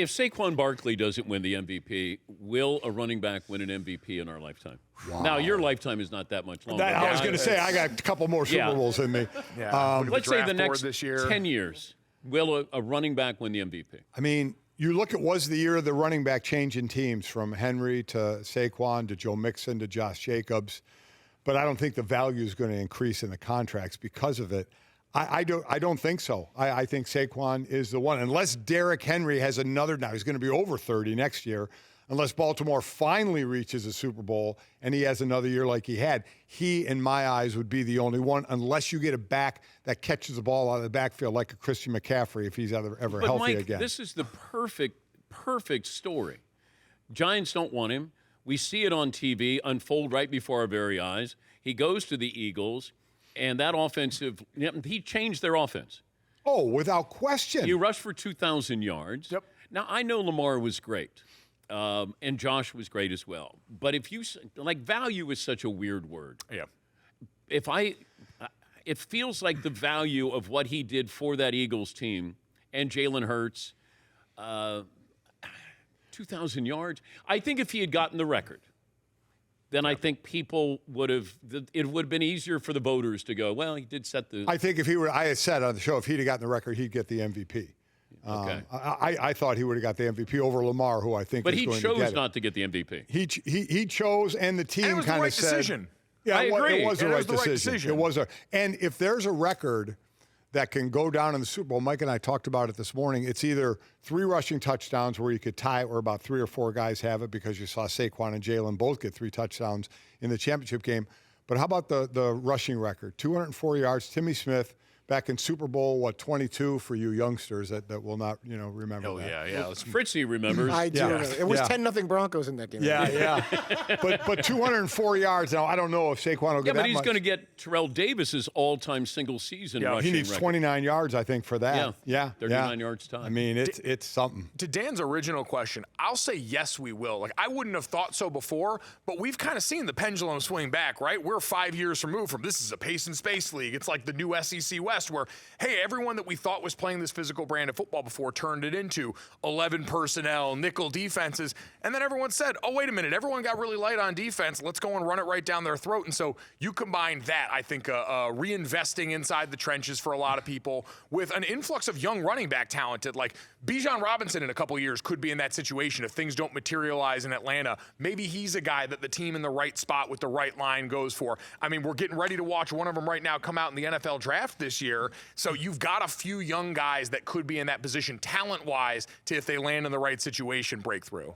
If Saquon Barkley doesn't win the MVP, will a running back win an MVP in our lifetime? Wow. Now, your lifetime is not that much longer. I was going to say, I got a couple more Super Bowls in me. Let's say the next 10 years, will a running back win the MVP? I mean, you look at was the year of the running back changing teams from Henry to Saquon to Joe Mixon to Josh Jacobs, but I don't think the value is going to increase in the contracts because of it. I don't think so. I think Saquon is the one. Unless Derrick Henry has another, now he's going to be over 30 next year, unless Baltimore finally reaches a Super Bowl and he has another year like he had, he, in my eyes, would be the only one, unless you get a back that catches the ball out of the backfield like a Christian McCaffrey if he's ever healthy Mike, again. This is the perfect story. Giants don't want him. We see it on TV unfold right before our very eyes. He goes to the Eagles. And that he changed their offense. Oh, without question. He rushed for 2,000 yards. Yep. Now, I know Lamar was great, and Josh was great as well. But if you, value is such a weird word. Yeah. It feels like the value of what he did for that Eagles team and Jalen Hurts, 2,000 yards. I think if he had gotten the record, then I think people it would have been easier for the voters to go, well, he did set the. I think I had said on the show, if he'd have gotten the record, he'd get the MVP. Okay. I thought he would have got the MVP over Lamar, who I think is going to get it. But he chose not to get the MVP. He chose, and the team kind of said. Decision. Yeah, I agree. It was the right decision. It was and if there's a record that can go down in the Super Bowl, Mike and I talked about it this morning, it's either 3 rushing touchdowns where you could tie it, or about 3 or 4 guys have it, because you saw Saquon and Jalen both get 3 touchdowns in the championship game. But how about the rushing record? 204 yards, Timmy Smith, back in Super Bowl, 22 for you youngsters that will not, remember that. Yeah. Well, Fritzy remembers. I do remember. It was 10-0 Broncos in that game. Yeah. but 204 yards. Now, I don't know if Saquon will get that much. Yeah, but he's going to get Terrell Davis's all-time single-season rushing he needs record. 29 yards, I think, for that. Yeah. 39 yards time. I mean, it's something. To Dan's original question, I'll say yes, we will. I wouldn't have thought so before, but we've kind of seen the pendulum swing back, right? We're 5 years removed from this is a pace and space league. It's like the new SEC West where, hey, everyone that we thought was playing this physical brand of football before turned it into 11 personnel, nickel defenses, and then everyone said, oh, wait a minute, everyone got really light on defense. Let's go and run it right down their throat. And so you combine that, I think, reinvesting inside the trenches for a lot of people with an influx of young running back talented, like Bijan Robinson in a couple years could be in that situation if things don't materialize in Atlanta. Maybe he's a guy that the team in the right spot with the right line goes for. I mean, we're getting ready to watch one of them right now come out in the NFL draft this year. So you've got a few young guys that could be in that position talent-wise to, if they land in the right situation, break through.